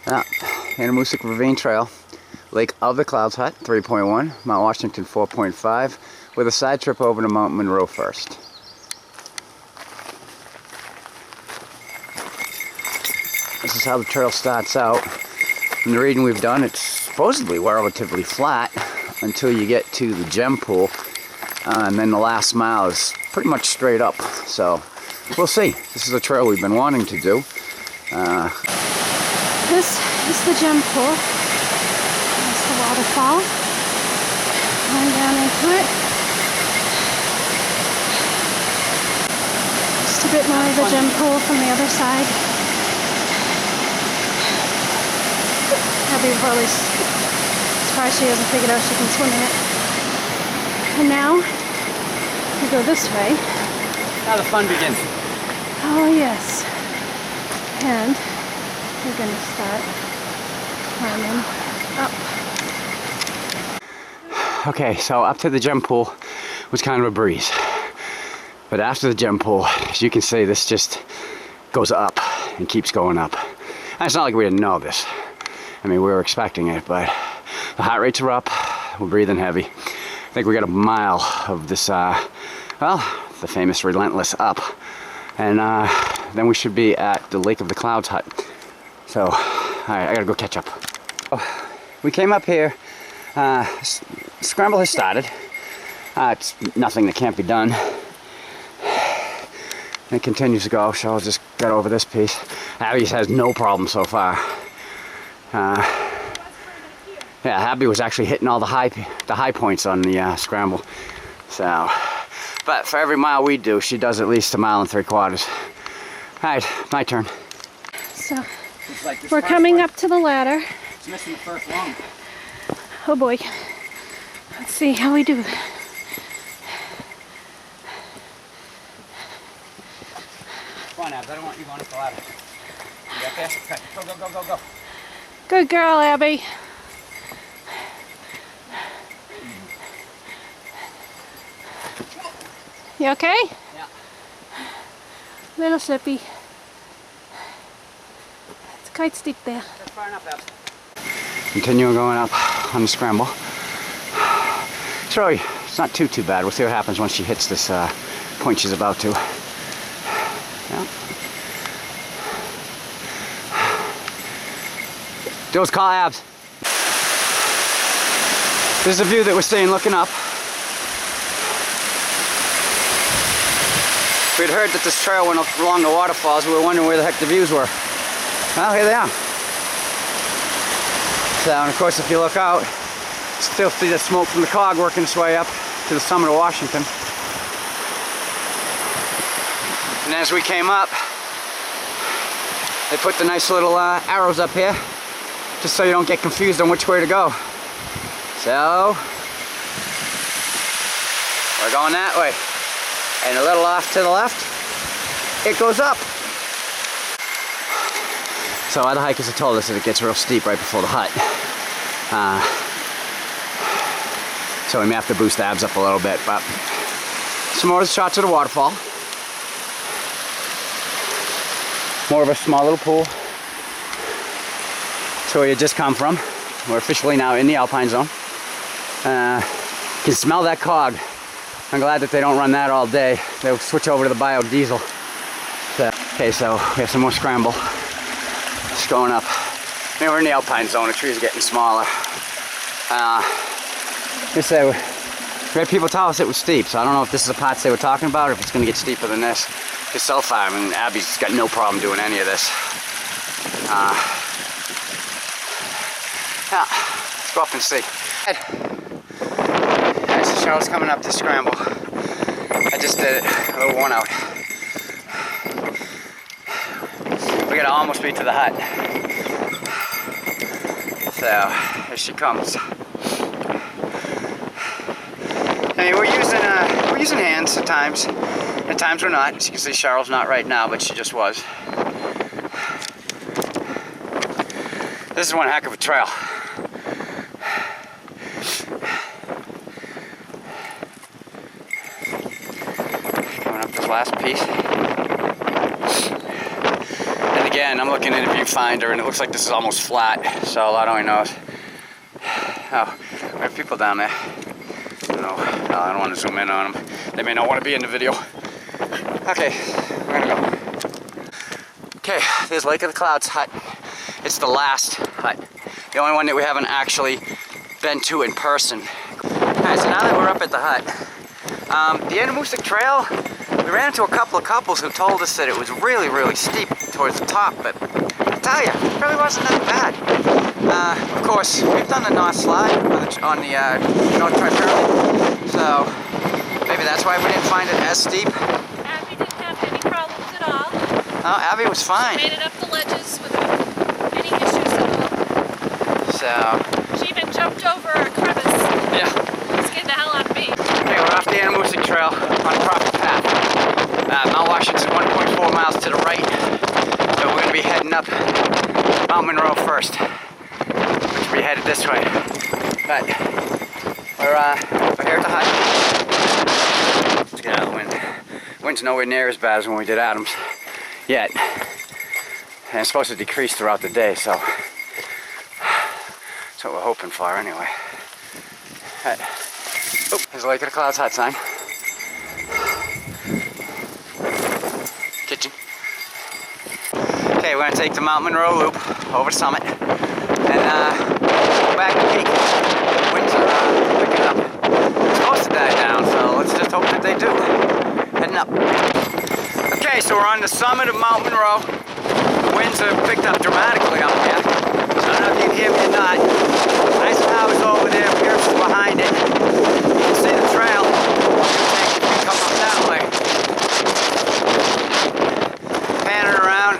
Yeah, Anamoosic Ravine Trail, Lake of the Clouds Hut 3.1, Mount Washington 4.5, with a side trip over to Mount Monroe first. This is how the trail starts out. From the reading we've done, it's supposedly relatively flat until you get to the gem pool, and then the last mile is pretty much straight up. So we'll see. This is a trail we've been wanting to do. This is the gem pool. There's the waterfall. Going down into it. Just a bit more of the gem pool from the other side. Abby probably surprised she hasn't figured out she can swim in it. And now we go this way. Now the fun begins. Oh yes. And we're going to start climbing up. Okay, so up to the gem pool was kind of a breeze. But after the gem pool, as you can see, this just goes up and keeps going up. And it's not like we didn't know this. I mean, we were expecting it, but the heart rates are up, we're breathing heavy. I think we got a mile of this, well, the famous relentless up. And then we should be at the Lake of the Clouds Hut. So, alright, I gotta go catch up. Oh, we came up here, scramble has started. It's nothing that can't be done. It continues to go, so I'll just get over this piece. Abby has no problem so far. Yeah, Abby was actually hitting all the high points on the scramble. So, but for every mile we do, she does at least 1 3/4 miles. Alright, my turn. So, we're coming up to the ladder. It's missing the first one. Oh boy. Let's see how we do. Come on, Abs, I don't want you going up the ladder. You got this? Okay, go, go, go, go, go. Good girl, Abby. You okay? Yeah. Little slippy. It's quite steep there. That's far enough, Abs. Continuing going up on the scramble. It's not too bad. We'll see what happens once she hits this point she's about to. Yeah. Those call Abs. This is the view that we're staying looking up. We'd heard that this trail went along the waterfalls. We were wondering where the heck the views were. Well, here they are. So, and of course, if you look out, still see the smoke from the cog working its way up to the summit of Washington. And as we came up, they put the nice little arrows up here, just so you don't get confused on which way to go. So, we're going that way. And a little off to the left, it goes up. So other hikers have told us that it gets real steep right before the hut. So we may have to boost Abs up a little bit, but some more shots of the waterfall. More of a small little pool. So where you just come from. We're officially now in the alpine zone. You can smell that cog. I'm glad that they don't run that all day. They'll switch over to the biodiesel. So, okay, so we have some more scramble. Just going up. I mean, we're in the alpine zone. The trees are getting smaller. We had people tell us it was steep, so I don't know if this is the parts they were talking about or if it's going to get steeper than this. Because so far, I mean, Abby's got no problem doing any of this. Yeah, let's go up and see. Alright, so Charlotte's coming up to scramble. I just did it, a little worn out. We gotta almost be to the hut. So, here she comes. I mean, we're using hands at times. At times we're not. As you can see, Charlotte's not right now, but she just was. This is one heck of a trail. Coming up this last piece. And again, And I'm looking in the viewfinder, and it looks like this is almost flat, so Lord only knows. Oh, we have people down there. No, I don't want to zoom in on them. They may not want to be in the video. Okay, we're gonna go. Okay, there's Lake of the Clouds hut. It's the last hut. The only one that we haven't actually been to in person. Alright, so now that we're up at the hut, the Andamusik Trail, we ran into a couple of couples who told us that it was really, really steep towards the top, but I tell you, it really wasn't that bad. Of course, we've done the North Slide on the North Tri-Pyramid, so maybe that's why we didn't find it as steep. Abby didn't have any problems at all. Oh, Abby was fine. She made it up the ledges without any issues at all. So She even jumped over a crevice. yeah. Scared the hell out of me. Okay, we're off the Andamusik Trail on a proper path. Mount Washington's 1.4 miles to the right, so we're going to be heading up Mount Monroe first, which will be headed this way. But we're here at the hut. Let's get out of the wind. Wind's nowhere near as bad as when we did Adams yet, and it's supposed to decrease throughout the day, so that's what we're hoping for anyway. Right. Oh, there's the Lake of the Clouds hut sign. Kitchen. Okay, we're gonna take the Mount Monroe loop over the summit and go back to peak. Winds are picking up. It's supposed to die down, so let's just hope that they do. Heading up. Okay, so we're on the summit of Mount Monroe. Winds have picked up dramatically up here. So I don't know if you can hear me or not. Nice house over there, Pierce is behind it. You can see the trail. You can come up that way. Panning around.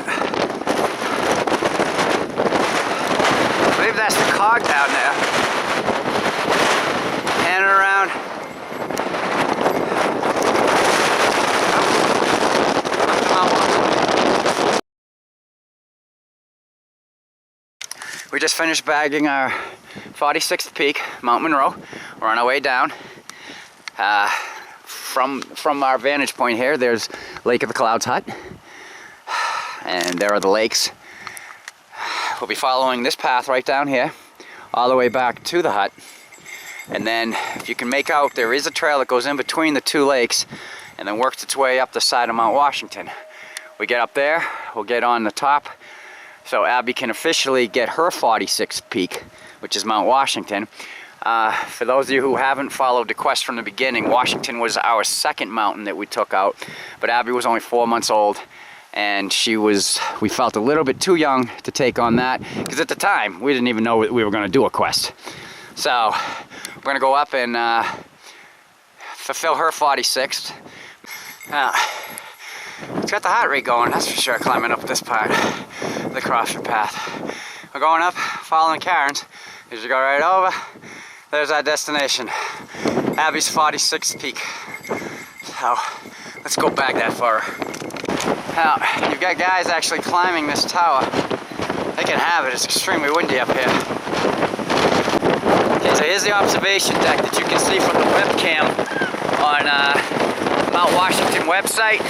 I believe that's the cog down there. Panning around. We just finished bagging our 46th peak, Mount Monroe. We're on our way down. From our vantage point here, there's Lake of the Clouds hut. And there are the lakes. We'll be following this path right down here, all the way back to the hut. And then, if you can make out, there is a trail that goes in between the two lakes and then works its way up the side of Mount Washington. We get up there, we'll get on the top, so Abby can officially get her 46th peak, which is Mount Washington. For those of you who haven't followed the quest from the beginning, Washington was our second mountain that we took out, but Abby was only 4 months old, and we felt a little bit too young to take on that, because at the time, we didn't even know we were gonna do a quest. So, we're gonna go up and fulfill her 46th. It's got the heart rate going, that's for sure, climbing up this part of the CrossFit path. We're going up, following Karen's. As you go right over, there's our destination. Abby's 46th peak. So, let's go back that far. Now, you've got guys actually climbing this tower. They can have it, it's extremely windy up here. Okay, so here's the observation deck that you can see from the webcam on Mount Washington website.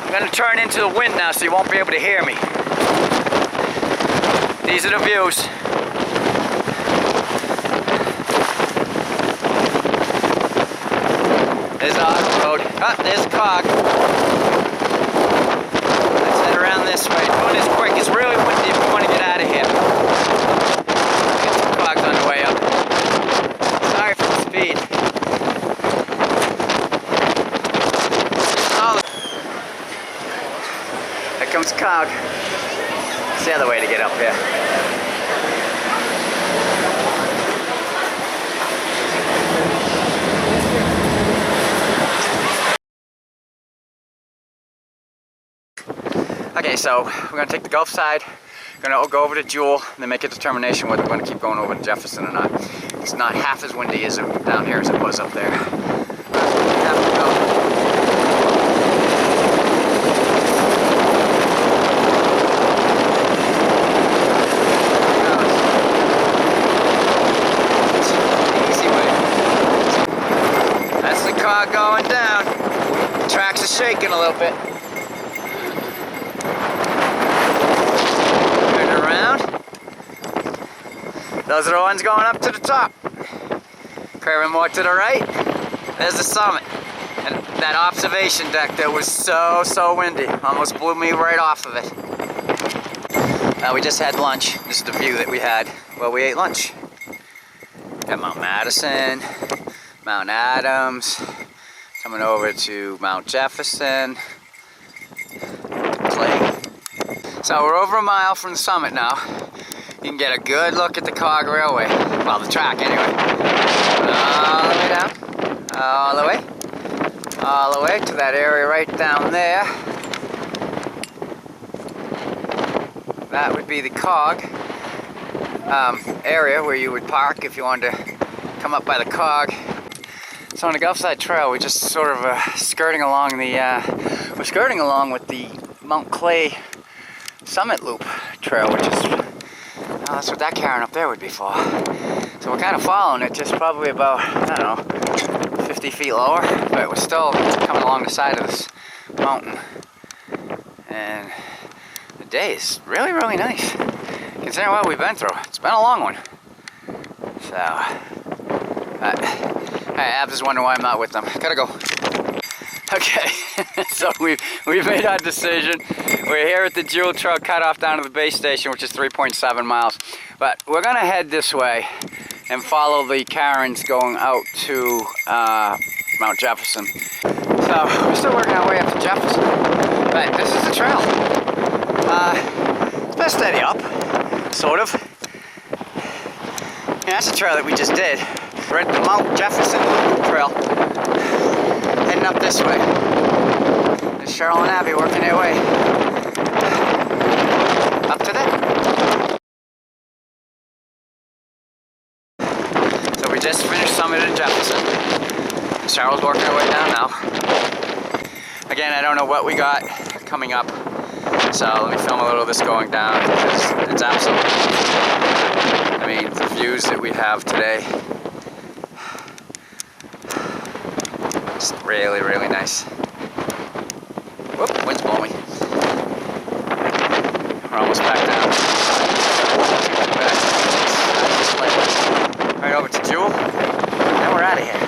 I'm going to turn into the wind now so you won't be able to hear me. These are the views. There's the road. Oh, there's the cog. Let's head around this way. Doing this quick. It's really windy if we want to get out of here. Get some cogs on the way up. Sorry for the speed. Here comes cog. It's the other way to get up here. Okay, so we're going to take the Gulf side, we're going to go over to Jewel, and then make a determination whether we're going to keep going over to Jefferson or not. It's not half as windy as down here as it was up there. That's the car going down. The tracks are shaking a little bit. Those are the ones going up to the top. Curving more to the right, there's the summit. And that observation deck that was so windy. Almost blew me right off of it. We just had lunch. This is the view that we had while we ate lunch. Got Mount Madison, Mount Adams, coming over to Mount Jefferson, Clay. So we're over a mile from the summit now. You can get a good look at the Cog Railway. Well, the track anyway. All the way down. All the way to that area right down there. That would be the Cog area where you would park if you wanted to come up by the Cog. So on the Gulfside Trail, we're just sort of skirting along the, we're skirting along with the Mount Clay Summit Loop Trail, which is, that's what that cairn up there would be for. So we're kind of following it, just probably about, I don't know, 50 feet lower, but we're still coming along the side of this mountain. And the day is really nice, considering what we've been through. It's been a long one. So, Abs is wondering why I'm not with them. Gotta go. Okay, so we've made our decision. We're here at the Jewel Trail cutoff down to the base station, which is 3.7 miles. But we're gonna head this way and follow the cairns going out to Mount Jefferson. So we're still working our way up to Jefferson, but this is the trail. It's been steady up, sort of. And that's the trail that we just did. We're at the Mount Jefferson Trail, heading up this way. There's Cheryl and Abby working their way up to there. So we just finished summiting Jefferson. Cheryl's working her way down now. Again, I don't know what we got coming up, so let me film a little of this going down, because it's absolutely, I mean, the views that we have today, it's really nice. Whoop, wind's blowing. We're almost back down. Right over to Jewel, and then we're out of here.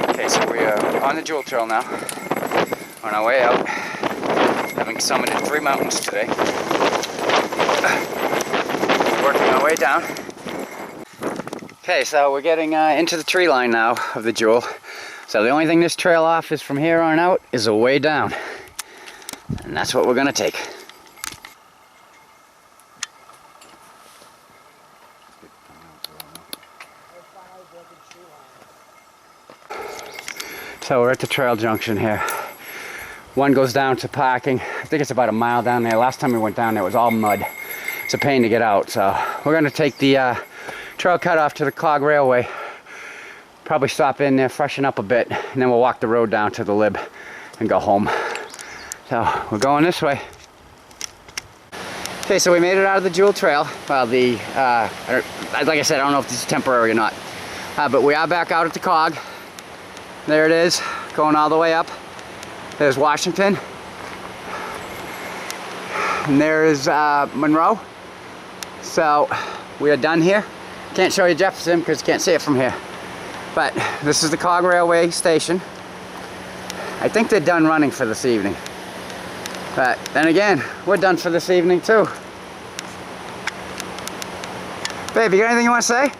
Okay, so we are on the Jewel Trail now, on our way out, having summited 3 mountains today. Working our way down. Okay, so we're getting into the tree line now of the Jewel. So the only thing this trail offers from here on out is a way down. And that's what we're gonna take. So we're at the trail junction here. One goes down to parking. I think it's about a mile down there. Last time we went down there it was all mud. It's a pain to get out. So we're gonna take the trail cut off to the Cog Railway. Probably stop in there, freshen up a bit, and then we'll walk the road down to the lib and go home. So we're going this way. Okay, so we made it out of the Jewel Trail. Well, like I said, I don't know if this is temporary or not. But we are back out at the Cog. There it is, going all the way up. There's Washington. And there is Monroe. So we are done here. Can't show you Jefferson because you can't see it from here. But this is the Cog Railway station. I think they're done running for this evening. But then again, we're done for this evening too. Babe, you got anything you want to say?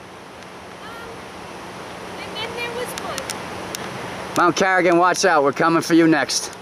Mount Carrigan, watch out, we're coming for you next.